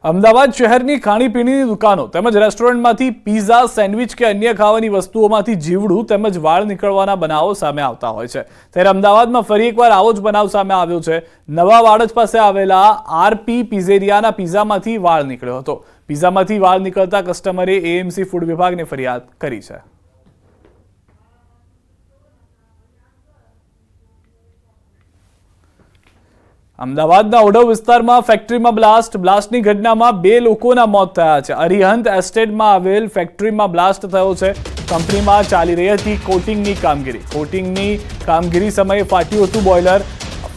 અમદાવાદ શહેરની ખાણીપીણીની દુકાનો તેમજ રેસ્ટોરન્ટમાંથી પીઝા, સેન્ડવિચ કે અન્ય ખાવાની વસ્તુઓમાંથી જીવડું તેમજ વાળ નીકળવાના બનાવો સામે આવતા હોય છે। ત્યારે અમદાવાદમાં ફરી એકવાર આવો જ બનાવ સામે આવ્યો છે। નવા વાડજ પાસે આવેલા આરપી પિઝેરિયાના પીઝામાંથી વાળ નીકળ્યો હતો। પીઝામાંથી વાળ નીકળતા કસ્ટમરે એએમસી ફૂડ વિભાગને ફરિયાદ કરી છે। અમદાવાદના ઓઢવ વિસ્તારમાં ફેક્ટરીમાં બ્લાસ્ટની ઘટનામાં 2 લોકોના મોત થયા છે। અરિહંત એસ્ટેટમાં આવેલ ફેક્ટરીમાં બ્લાસ્ટ થયો છે। કંપનીમાં ચાલી રહી હતી કોટિંગની કામગીરી સમયે ફાટ્યું હતું બોઇલર।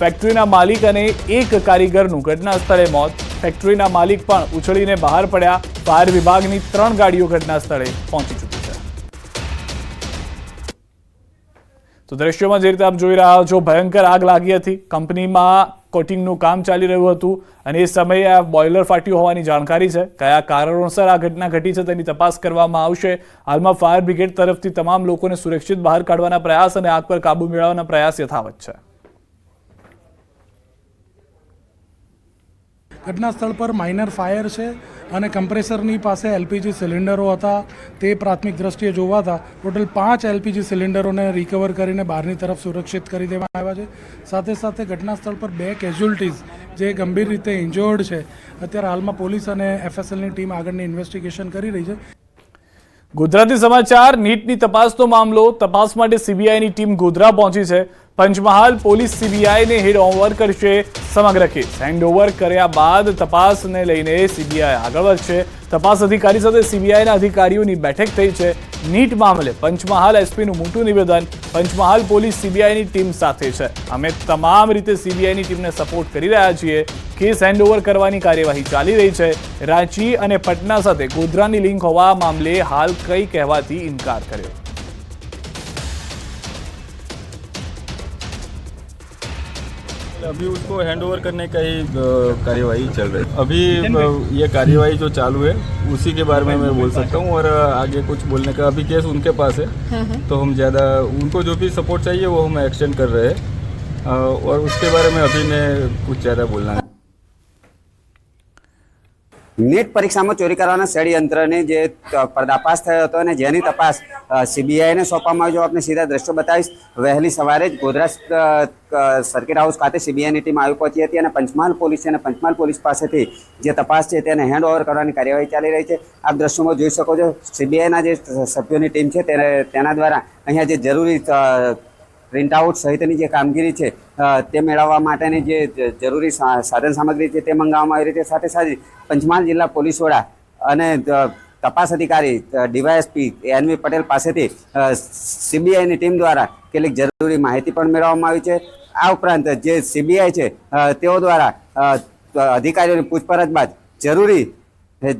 ફેક્ટરીના માલિક અને એક કારીગરનું ઘટના સ્થળે મોત। ફેક્ટરીના માલિક પણ ઉછળીને બહાર પડ્યા। ફાયર વિભાગની 3 ગાડીઓ ઘટના સ્થળે પહોંચી ચૂકી છે। તો દ્રશ્યોમાં જે રીતે આપ જોઈ રહ્યા છો, ભયંકર આગ લાગી હતી। કંપનીમાં કોટિંગનું કામ ચાલી રહ્યું હતું અને એ સમયે આ બોઇલર ફાટ્યું હોવાની જાણકારી છે। કયા કારણોસર આ ઘટના ઘટી છે તેની તપાસ કરવામાં આવશે। હાલમાં ફાયર બ્રિગેડ તરફથી તમામ લોકોને સુરક્ષિત બહાર કાઢવાના પ્રયાસ અને આગ પર કાબુ મેળવવાના પ્રયાસ યથાવત છે। ઘટના સ્થળ પર માઇનર ફાયર છે અને કમ્પ્રેસરની પાસે એલપીજી સિલિન્ડરો હતા। તે પ્રાથમિક દ્રષ્ટિએ જોવાતા ટોટલ 5 એલપીજી સિલિન્ડરોને રિકવર કરીને બહારની તરફ સુરક્ષિત કરી દેવામાં આવ્યા છે। સાથે સાથે ઘટના સ્થળ પર 2 કેઝ્યુઅલ્ટીઝ જે ગંભીર રીતે ઇન્જર્ડ છે। અત્યારે હાલમાં પોલીસ અને એફએસએલની ટીમ આગળની ઇન્વેસ્ટિગેશન કરી રહી છે। ગુજરાતી સમાચાર, નીટની તપાસનો મામલો। તપાસ માટે સીબીઆઈની ટીમ ગોધરા પહોંચી છે। પંચમહાલ પોલીસ સીબીઆઈને હેન્ડઓવર કરશે સમગ્ર કેસ। હેન્ડઓવર કર્યા બાદ તપાસને લઈને સીબીઆઈ આગળ વધશે। તપાસ અધિકારી સાથે સીબીઆઈના અધિકારીઓની બેઠક થઈ છે। નીટ મામલે પંચમહાલ એસપીનું મોટું નિવેદન। પંચમહાલ પોલીસ સીબીઆઈની ટીમ સાથે છે। અમે તમામ રીતે સીબીઆઈની ટીમને સપોર્ટ કરી રહ્યા છીએ। કેસ હેન્ડઓવર કરવાની કાર્યવાહી ચાલી રહી છે। રાંચી અને પટના સાથે ગોધરાની લિંક હોવા મામલે હાલ કઈ કહેવાથી ઇનકાર કર્યો। अभी उसको हैंड ओवर करने का ही कार्यवाही चल रही है। अभी ये कार्यवाही जो चालू है उसी के बारे में मैं बोल सकता हूँ और आगे कुछ बोलने का अभी केस उनके पास है तो हम ज़्यादा उनको जो भी सपोर्ट चाहिए वो हम एक्सटेंड कर रहे हैं और उसके बारे में अभी मैं कुछ ज़्यादा बोलना है। नीट परीक्षा में चोरी करवाना षड्यंत्रने जे पर्दाफाश थयो हतो अने जेनी तपास सीबीआई ने सौंपवामां आवी। जो आपने सीधा दृश्यो बतावीश। वहेली सवारे ज गोधरा सर्किट हाउस खाते सीबीआईनी टीम આવી પહોંચી હતી અને પંચમહાલ પોલીસ પાસેથી જે તપાસ છે તેને હેન્ડઓવર કરવાની કાર્યવાહી ચાલી રહી છે। આપ દ્રશ્યોમાં જોઈ શકો છો, સીબીઆઈના જે સભ્યોની ટીમ છે તેના દ્વારા અહીંયા જે જરૂરી પ્રિન્ટઆઉટ સહિતની જે કામગીરી છે તે મેળવવા માટેની જે જરૂરી સાધન સામગ્રી છે તે મંગાવવામાં આવી રહી છે। સાથે સાથે પંચમહાલ જિલ્લા પોલીસ વડા અને તપાસ અધિકારી ડીવાયએસપી એનવી પટેલ પાસેથી સીબીઆઈની ટીમ દ્વારા કેટલીક જરૂરી માહિતી પણ મેળવવામાં આવી છે। આ ઉપરાંત જે સીબીઆઈ છે તેઓ દ્વારા અધિકારીઓની પૂછપરછ બાદ જરૂરી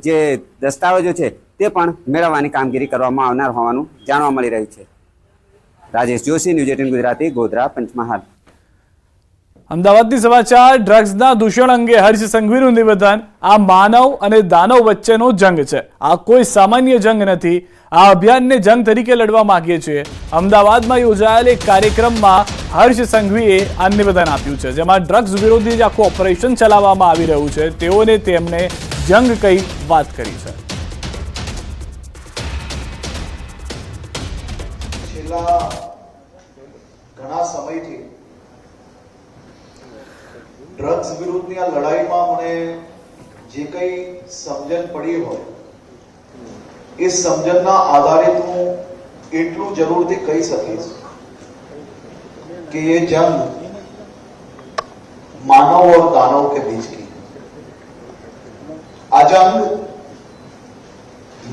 જે દસ્તાવેજો છે તે પણ મેળવવાની કામગીરી કરવામાં આવનાર હોવાનું જાણવા મળી રહ્યું છે। राजेश जोशी, न्यूज 18 गुजराती, गोधरा, पंचमहाल। અમદાવાદની સમાચાર, ડ્રગ્સના દૂષણ અંગે હર્ષ સંઘવીનું નિવેદન। આ માનવ અને દાનવ વચ્ચેનો જંગ છે। આ કોઈ સામાન્ય જંગ નથી। આ અભિયાનને જંગ તરીકે લડવા માંગીએ છીએ। અમદાવાદમાં યોજાયેલ એક કાર્યક્રમમાં હર્ષ સંઘવીએ આ નિવેદન આપ્યું છે, જેમાં ડ્રગ્સ વિરોધી આખું ઓપરેશન ચલાવવામાં આવી રહ્યું છે તેઓને તેમણે જંગ કહી વાત કરી છે। ઘણા સમયથી ડ્રગ્સ વિરુદ્ધની આ લડાઈમાં મને જે કંઈ સમજણ પડી હોય એ સમજણના આધારે હું એટલું જરૂરથી કહી શકીશ કે ये जंग मानव और दानव के बीच की। આ જંગ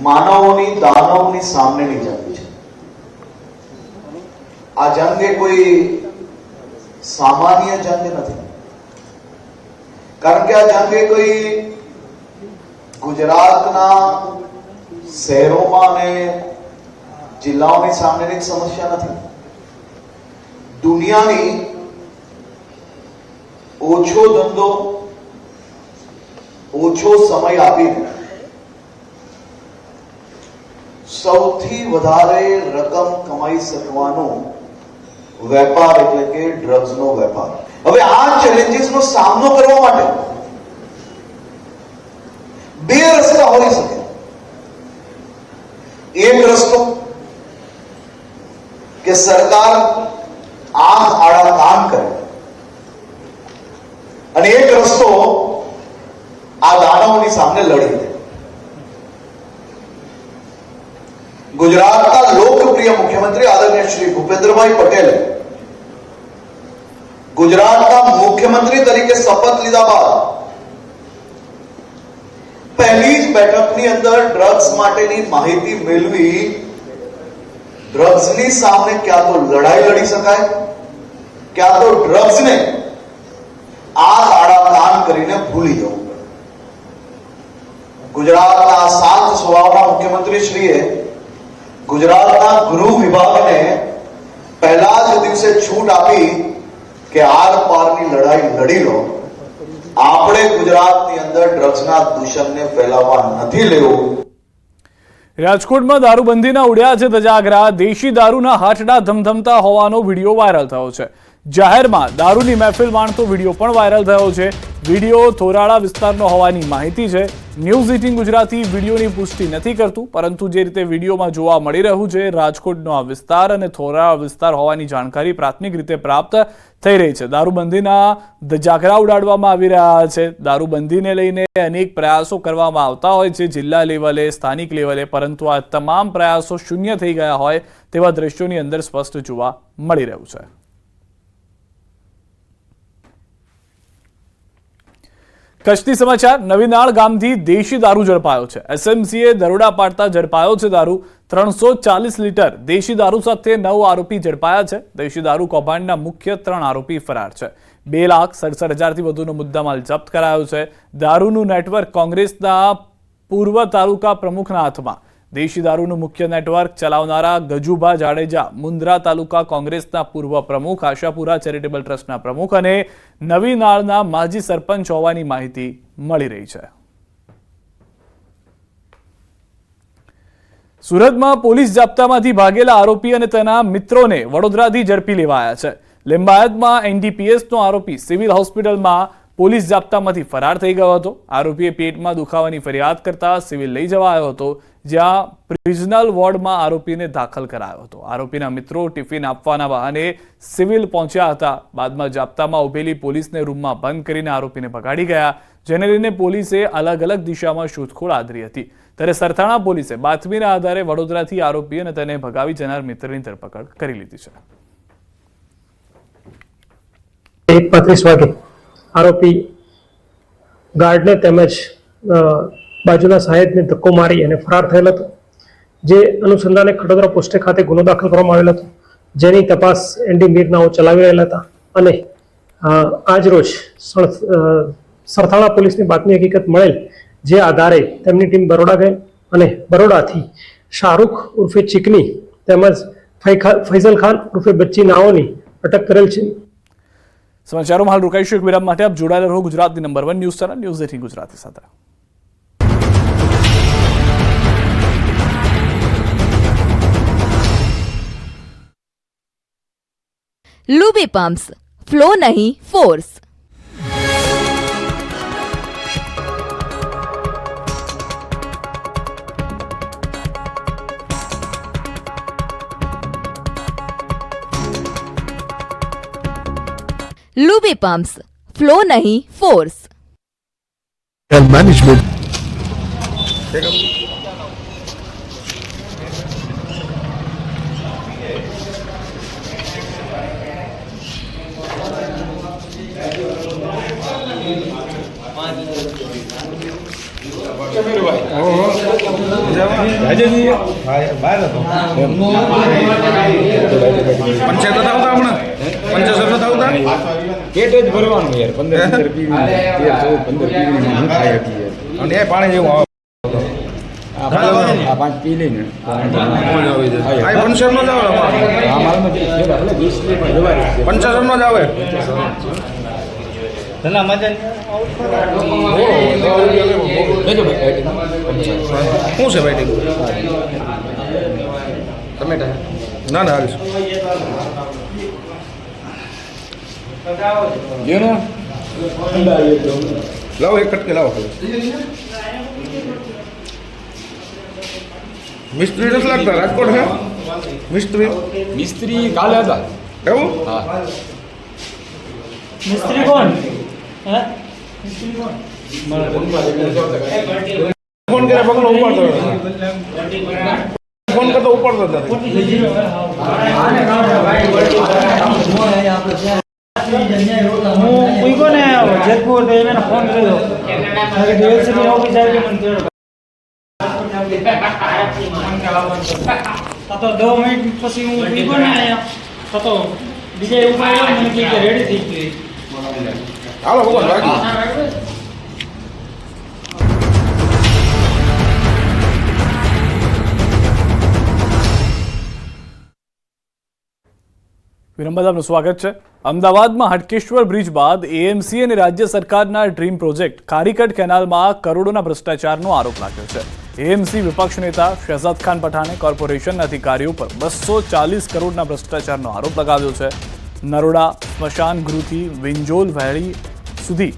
માનવોની દાનવની સામેની જંગ છે। આ જંગ એ કોઈ સામાન્ય જંગ નથી, કારણ કે આ જંગ એ કોઈ ગુજરાતના શહેરોમાં અને જિલ્લાઓની સામેની સમસ્યા નથી। દુનિયાની ઓછો ધંધો ઓછો સમય આપીને સૌથી વધારે રકમ કમાઈ શકવાનો વેપાર એટલે કે ડ્રગ્સનો વેપાર। હવે આ ચેલેન્જીસનો સામનો કરવા માટે કે સરકાર આંખ આડા કાન કરે અને એક રસ્તો આ દાનવોની સામે લડી દે. ગુજરાતના લોકપ્રિય મુખ્યમંત્રી આદરણીય શ્રી ભૂપેન્દ્રભાઈ પટેલે ગુજરાતના મુખ્યમંત્રી તરીકે શપથ લીધા બાદ પહેલી જ બેઠકની અંદર ડ્રગ્સ માટેની માહિતી મેળવી ડ્રગ્સની સામે ક્યાં તો લડાઈ લડી શકાય, ક્યાં તો ડ્રગ્સને આંખ આડા કાન કરીને ભૂલી જવું પડે. ગુજરાતના શાંત સ્વભાવના મુખ્યમંત્રી શ્રીએ ગુજરાતના ગૃહ વિભાગને પહેલા જ દિવસે છૂટ આપી કે આર પારની લડાઈ લડી લો. આપણે ગુજરાતની અંદર ડ્રગ્સના દૂષણને ફેલાવવા નથી લેવું. રાજકોટમાં દારૂબંધીના ઉડ્યા છે ધજાગરા. દેશી દારૂના હાથડા ધમધમતા હોવાનો વિડીયો વાયરલ થયો છે. જાહેરમાં દારૂની મહેફિલ માણતો વિડીયો પણ વાયરલ થયો છે. વિડીયો થોરાળા વિસ્તારનો હોવાની માહિતી છે. ન્યૂઝ 18 ગુજરાતી વિડીયોની પુષ્ટિ નથી કરતું, પરંતુ જે રીતે વિડીયોમાં જોવા મળી રહ્યું છે, રાજકોટનો આ વિસ્તાર અને થોરાળા વિસ્તાર હોવાની જાણકારી પ્રાથમિક રીતે પ્રાપ્ત થઈ રહી છે. દારૂબંધીના ધજાગરા ઉડાડવામાં આવી રહ્યા છે. દારૂબંધીને લઈને અનેક પ્રયાસો કરવામાં આવતા હોય છે જિલ્લા લેવલે, સ્થાનિક લેવલે, પરંતુ આ તમામ પ્રયાસો શૂન્ય થઈ ગયા હોય તેવા દ્રશ્યોની અંદર સ્પષ્ટ જોવા મળી રહ્યું છે. કચ્છથી સમાચાર. નવીનાળ ગામથી દેશી દારૂ ઝડપાયો છે. એસએમસીએ દરોડા પાડતા ઝડપાયો છે દારૂ. 340 લીટર દેશી દારૂ સાથે 9 આરોપી ઝડપાયા છે. દેશી દારૂ કૌભાંડના મુખ્ય 3 આરોપી ફરાર છે. 2,67,000થી વધુનો મુદ્દામાલ જપ્ત કરાયો છે. દારૂનું નેટવર્ક કોંગ્રેસના પૂર્વ તાલુકા પ્રમુખના હાથમાં. દેશી દારૂનું મુખ્ય નેટવર્ક ચલાવનારા ગજુભા જાડેજા મુન્દ્રા તાલુકા કોંગ્રેસના પૂર્વ પ્રમુખ, આશાપુરા ચેરિટેબલ ટ્રસ્ટના પ્રમુખ અને નવીનાળના માજી સરપંચ હોવાની માહિતી મળી રહી છે. સુરતમાં પોલીસ જાપ્તામાંથી ભાગેલા આરોપી અને તેના મિત્રોને વડોદરાથી ઝડપી લેવાયા છે. લિંબાયતમાં એનડીપીએસનો આરોપી સિવિલ હોસ્પિટલમાં પોલીસ જાપ્તામાંથી ફરાર થઈ ગયો હતો. આરોપીએ પેટમાં દુખાવાની ફરિયાદ કરતા સિવિલ લઈ જવાયો હતો, જ્યાં પ્રિઝનલ વોર્ડમાં આરોપીને દાખલ કરાયો હતો. આરોપીના મિત્રો ટિફિન આપવાના બહાને સિવિલ પહોંચ્યા હતા. બાદમાં જાપ્તામાં ઉભેલી પોલીસને રૂમમાં બંધ કરીને આરોપીને ભગાડી ગયા, જેને લઈને પોલીસે અલગ અલગ દિશામાં શોધખોળ આદરી હતી. ત્યારે સરથાણા પોલીસે બાતમીના આધારે વડોદરાથી આરોપી અને તેને ભગાવી જનાર મિત્રની ધરપકડ કરી લીધી છે. 1:35 વાગે આરોપી ગાર્ડને તેમજ બાજુના સાહેબને ધક્કો મારી અને ફરાર થયેલ હતો. જે અનુસંધાને ખડોદરા પોસ્ટે ખાતે ગુનો દાખલ કરવામાં આવેલ હતો, જેની તપાસ એનડી મીરનાઓ ચલાવી રહેલા હતા. અને આજ રોજ સરથાણા પોલીસની બાતમી હકીકત મળેલ, જે આધારે તેમની ટીમ બરોડા ગઈ અને બરોડાથી શાહરૂખ ઉર્ફે ચીકની તેમજ ફૈઝલ ખાન ઉર્ફે બચ્ચી નાઓની અટક કરેલ છે. સમાચારોમાં હાલ રોકાઈશું એક વિરામ માટે. આપ જોડાયેલા રહો ગુજરાતની number 1 news channel news 18 Gujarati સાથે. लूबी पम्प्स, फ्लो नहीं फोर्स. लूबी पम्प्स, फ्लो नहीं फोर्स. मैनेजमेंट શું છે ભાઈ ટમેટા ના ના લાવો એક કટકે લાવો મિસ્ત્રી નથી લાગતા રાજકોટ હે મિસ્ત્રી મિસ્ત્રી કાલે હતા એવું મિસ્ત્રી કોણ હે ફોન કર્યા પગલો ઉપાડતો ફોન કરતો ઉપાડતો હતા હું પૂછ્યો ને જેતપુર તો એને ફોન કર્યો ડીએલસીબી ઓફિસ આવી મને તો 2 મિનિટ પછી હું પૂછ્યો ને અહીંયા તો બીજા એવું કહ્યું મને કે રેડી થઈ ગઈ હાલો ભગવાન બાકી વિરમ બાદ આપનું સ્વાગત છે. અમદાવાદમાં હટકેશ્વર બ્રિજ બાદ એએમસી અને રાજ્ય સરકારના ડ્રીમ પ્રોજેક્ટ ખારીકટ કેનાલમાં કરોડોના ભ્રષ્ટાચારનો આરોપ લાગ્યો છે. એએમસી વિપક્ષ નેતા શહેજાદ ખાન પઠાણે કોર્પોરેશનના અધિકારીઓ પર 240 કરોડના ભ્રષ્ટાચારનો આરોપ લગાવ્યો છે. નરોડા સ્મશાન ગૃહથી વિંજોલ વહેડી સુધી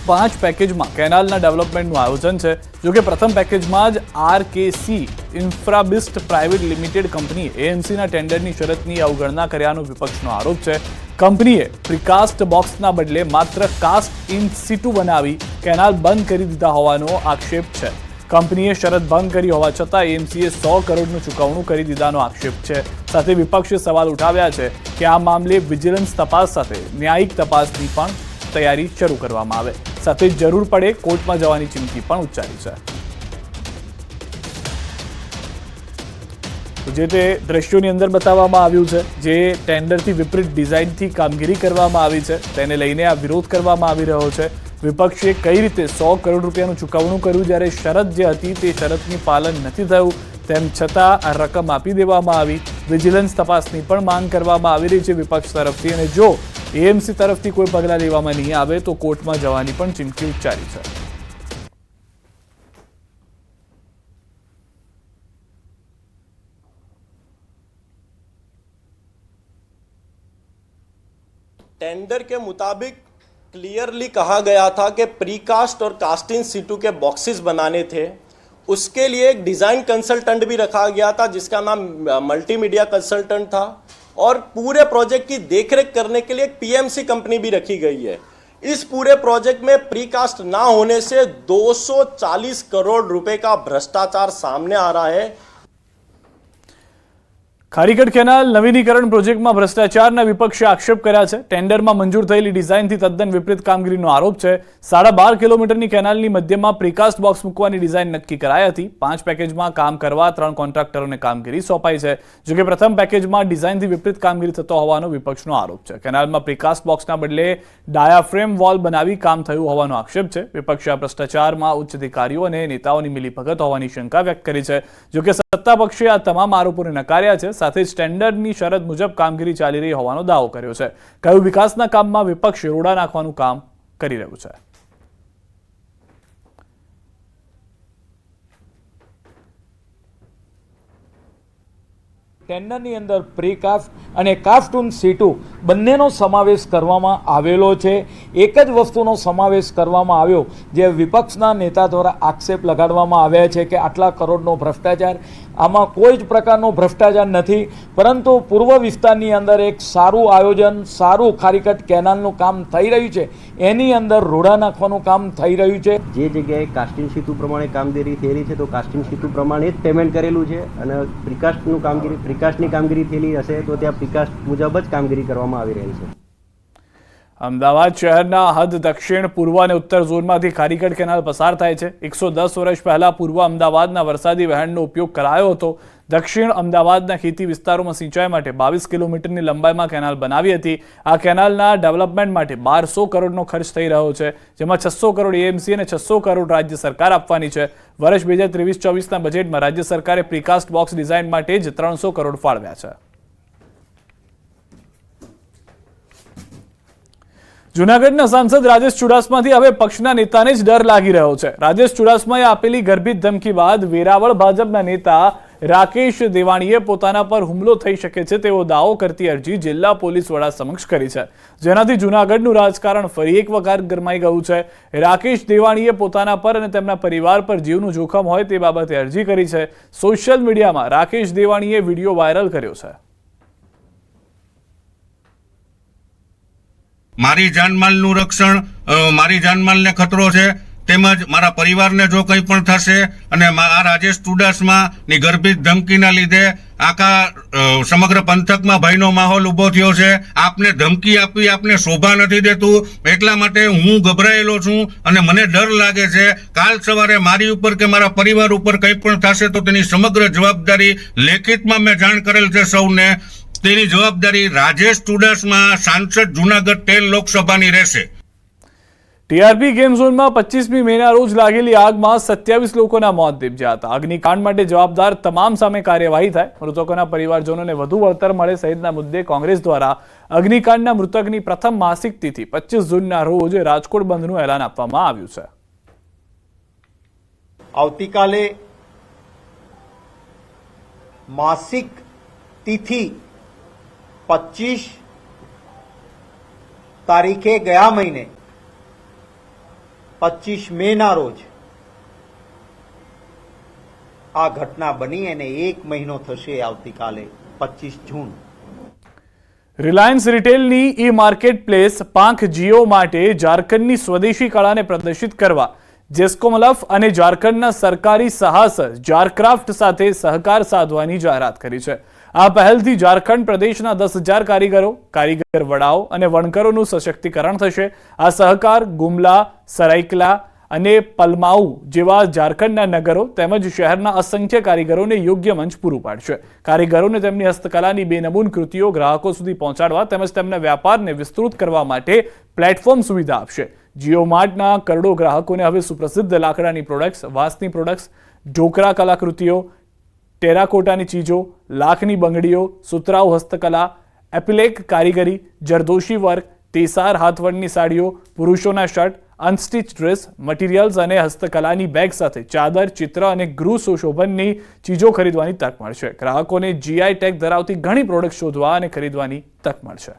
5 પેકેજમાં કેનાલના ડેવલપમેન્ટનું આયોજન છે. જોકે પ્રથમ પેકેજમાં જ આરકેસી ઇન્ફ્રાબિસ્ટ પ્રાઇવેટ લિમિટેડ કંપનીએ એએમસીના ટેન્ડરની શરતની અવગણના કર્યાનો વિપક્ષનો આરોપ છે. કંપનીએ પ્રીકાસ્ટ બોક્સના બદલે માત્ર કાસ્ટ ઇન સિટુ બનાવી કેનાલ બંધ કરી દીધા હોવાનો આક્ષેપ છે. કંપનીએ શરત ભંગ કરી હોવા છતાં એએમસીએ 100 કરોડનું ચૂકવણું કરી દીધાનો આક્ષેપ છે. સાથે વિપક્ષે સવાલ ઉઠાવ્યા છે કે આ મામલે વિજિલન્સ તપાસ સાથે ન્યાયિક તપાસની પણ તૈયારી શરૂ કરવામાં આવે. સાથે જરૂર પડે કોર્ટમાં જવાની ચીમકી પણ ઉચ્ચારી છે. જે તે દ્રશ્યોની અંદર બતાવવામાં આવ્યું છે જે ટેન્ડરથી વિપરીત ડિઝાઇનથી કામગીરી કરવામાં આવી છે તેને લઈને આ વિરોધ કરવામાં આવી રહ્યો છે. વિપક્ષે કઈ રીતે 100 કરોડ રૂપિયાનું ચૂકવણું કર્યું જ્યારે શરત જે હતી તે શરતની પાલન નથી થયું તેમ છતાં આ રકમ આપી દેવામાં આવી. વિજિલન્સ તપાસની પણ માંગ કરવામાં આવી રહી છે વિપક્ષ તરફથી અને જો એએમસી તરફથી કોઈ પગલાં લેવામાં નહીં આવે તો કોર્ટમાં જવાની પણ ચીમકી ઉચ્ચારી છે. टेंडर के मुताबिक क्लियरली कहा गया था कि प्रीकास्ट और कास्टिंग सीटू के बॉक्सेस बनाने थे. उसके लिए एक डिज़ाइन कंसल्टेंट भी रखा गया था जिसका नाम मल्टीमीडिया कंसल्टेंट था और पूरे प्रोजेक्ट की देखरेख करने के लिए एक पीएमसी कंपनी भी रखी गई है. इस पूरे प्रोजेक्ट में प्रीकास्ट ना होने से 240 करोड़ रुपए का भ्रष्टाचार सामने आ रहा है. ખારીકટ કેનાલ નવીનીકરણ પ્રોજેક્ટમાં ભ્રષ્ટાચારના વિપક્ષે આક્ષેપ કર્યા છે. ટેન્ડરમાં મંજૂર થયેલી ડિઝાઇનથી તદ્દન વિપરીત કામગીરીનો આરોપ છે. 12.5 કિલોમીટરની કેનાલની મધ્યમાં પ્રીકાસ્ટ બોક્સ મૂકવાની ડિઝાઇન નક્કી કરાઈ હતી. 5 પેકેજમાં કામ કરવા 3 કોન્ટ્રાક્ટરોને કામગીરી સોંપાઈ છે. જોકે પ્રથમ પેકેજમાં ડિઝાઇનથી વિપરીત કામગીરી થતો હોવાનો વિપક્ષનો આરોપ છે. કેનાલમાં પ્રીકાસ્ટ બોક્સના બદલે ડાયાફ્રેમ વોલ બનાવી કામ થયું હોવાનો આક્ષેપ છે. વિપક્ષે આ ભ્રષ્ટાચારમાં ઉચ્ચ અધિકારીઓ અને નેતાઓની મિલીભગત હોવાની શંકા વ્યક્ત કરી છે. જોકે સત્તા પક્ષે આ તમામ આરોપોને નકાર્યા છે. સાથે જ ટેન્ડરની શરત મુજબ કામગીરી ચાલી રહી હોવાનો દાવો કર્યો છે. કહ્યું વિકાસના કામમાં વિપક્ષ રોડા નાખવાનું કામ કરી રહ્યું છે. ટેન્ડરની અંદર પ્રીકાસ્ટ અને કાસ્ટૂન સીટુ બંનેનો સમાવેશ કરવામાં આવેલો છે. એક જ વસ્તુનો સમાવેશ કરવામાં આવ્યો જે વિપક્ષના નેતા દ્વારા આક્ષેપ લગાડવામાં આવ્યા છે કે આટલા કરોડનો ભ્રષ્ટાચાર. આમાં કોઈ જ પ્રકારનો ભ્રષ્ટાચાર નથી, પરંતુ પૂર્વ વિસ્તારની અંદર એક સારું આયોજન, સારું ખારીકટ કેનાલનું કામ થઈ રહ્યું છે એની અંદર રોડા નાખવાનું કામ થઈ રહ્યું છે. જે જગ્યાએ કાસ્ટિંગ સીટુ પ્રમાણે કામગીરી થયેલી છે તો કાસ્ટિંગ સીટુ પ્રમાણે જ પેમેન્ટ કરેલું છે અને પ્રીકાસ્ટનું કામગીરી પ્રીકાસ્ટની કામગીરી થયેલી હશે તો ત્યાં પ્રીકાસ્ટ મુજબ જ કામગીરી કરવામાં આવી રહી છે. અમદાવાદ શહેરના હદ દક્ષિણ, પૂર્વ અને ઉત્તર ઝોનમાંથી ખારીકટ કેનાલ પસાર થાય છે. 110 વર્ષ પહેલા પૂર્વ અમદાવાદના વરસાદી વહેણનો ઉપયોગ કરાયો હતો. દક્ષિણ અમદાવાદના ખેતી વિસ્તારોમાં સિંચાઈ માટે 22 કિલોમીટરની લંબાઈમાં કેનાલ બનાવી હતી. આ કેનાલના ડેવલપમેન્ટ માટે 1200 કરોડનો ખર્ચ થઈ રહ્યો છે, જેમાં 600 કરોડ એએમસી અને 600 કરોડ રાજ્ય સરકાર આપવાની છે. વર્ષ 2023-24ના બજેટમાં રાજ્ય સરકારે પ્રીકાસ્ટ બોક્સ ડિઝાઇન માટે જ 300 કરોડ ફાળવ્યા છે. જૂનાગઢના સાંસદ રાજેશ ચુડાસમાથી હવે પક્ષના નેતાને જ ડર લાગી રહ્યો છે. રાજેશ ચુડાસમાએ આપેલી ગર્ભિત ધમકી બાદ વેરાવળ ભાજપના નેતા રાકેશ દેવાણીએ પોતાના પર હુમલો થઈ શકે છે તેવો દાવો કરતી અરજી જિલ્લા પોલીસ વડા સમક્ષ કરી છે, જેનાથી જૂનાગઢનું રાજકારણ ફરી એક વખત ગરમાઈ ગયું છે. રાકેશ દેવાણીએ પોતાના પર અને તેમના પરિવાર પર જીવનું જોખમ હોય તે બાબતે અરજી કરી છે. સોશિયલ મીડિયામાં રાકેશ દેવાણીએ વિડીયો વાયરલ કર્યો છે. મારી જાનમાલનું રક્ષણ, મારી જાનમાલને ખતરો છે, તેમજ મારા પરિવારને જો કંઈ પણ થશે અને આ રાજેશ ચુડાસમાની ગર્ભિત ધમકીના લીધે આખા સમગ્ર પંથકમાં ભયનો માહોલ ઊભો થયો છે. આપને ધમકી આપવી આપને શોભા નથી દેતું, એટલા માટે હું ગભરાયેલો છું અને મને ડર લાગે છે કાલ સવારે મારી ઉપર કે મારા પરિવાર ઉપર કંઈ પણ થશે તો તેની સમગ્ર જવાબદારી લેખિતમાં મેં જાણ કરેલ છે સૌને. તેની જવાબદારી રાજેશ ચુડાસમા સાંસદ જૂનાગઢ 13 લોકસભાની રહેશે. ટીઆરપી ગેમ ઝોનમાં 25મી મેના રોજ લાગેલી આગમાં 27 લોકોના મોત નીપજ્યા હતા. અગ્નિકાંડ માટે જવાબદાર તમામ સામે કાર્યવાહી થાય, મૃતકોના પરિવારજનોને વધુ વળતર મળે સહિતના મુદ્દે કોંગ્રેસ દ્વારા અગ્નિકાંડના મૃતકની પ્રથમ માસિક તિથિ 25 જૂનના રોજ રાજકોટ બંધનું એલાન આપવામાં આવ્યું છે. આવતીકાલે માસિક તિથિ 25 તારીખે ગયા મહિને 25 મેના રોજ આ ઘટના બની અને 1 મહિનો થશે આવતીકાલે 25 જૂન. રિલાયન્સ રિટેલની ઈ માર્કેટ પ્લેસ પાંખ જીઓ માટે ઝારખંડની સ્વદેશી કળાને પ્રદર્શિત કરવા જેસ્કોમલફ અને ઝારખંડના સરકારી સાહસ ઝારક્રાફ્ટ સાથે સહકાર સાધવાની જાહેરાત કરી છે. આ પહેલથી ઝારખંડ પ્રદેશના 10,000 કારીગરો, કારીગર વડાઓ અને વણકરોનું સશક્તિકરણ થશે. આ સહકાર ગુમલા, સરાઈકલા અને પલમાઉ જેવા ઝારખંડના નગરો તેમજ શહેરના અસંખ્ય કારીગરોને યોગ્ય મંચ પૂરું પાડશે. કારીગરોને તેમની હસ્તકલાની બેનમૂન કૃતિઓ ગ્રાહકો સુધી પહોંચાડવા તેમજ તેમના વ્યાપારને વિસ્તૃત કરવા માટે પ્લેટફોર્મ સુવિધા આપશે. જીઓ માર્ટના કરોડો ગ્રાહકોને હવે સુપ્રસિદ્ધ લાકડાની પ્રોડક્ટ્સ, વાંસની પ્રોડક્ટ્સ, ઢોકરા કલાકૃતિઓ, ટેરાકોટાની ચીજો, લાખની બંગડીઓ, સુતરાઉ હસ્તકલા, એપિલેક કારીગરી, જરદોશી વર્ક, તેસાર હાથવણની સાડીઓ, પુરુષોના શર્ટ, અનસ્ટિચ ડ્રેસ મટીરિયલ્સ અને હસ્તકલાની બેગ સાથે ચાદર, ચિત્ર અને ગૃહ સુશોભનની ચીજો ખરીદવાની તક મળશે. ગ્રાહકોને જીઆઈ ટેગ ધરાવતી ઘણી પ્રોડક્ટ શોધવા અને ખરીદવાની તક મળશે.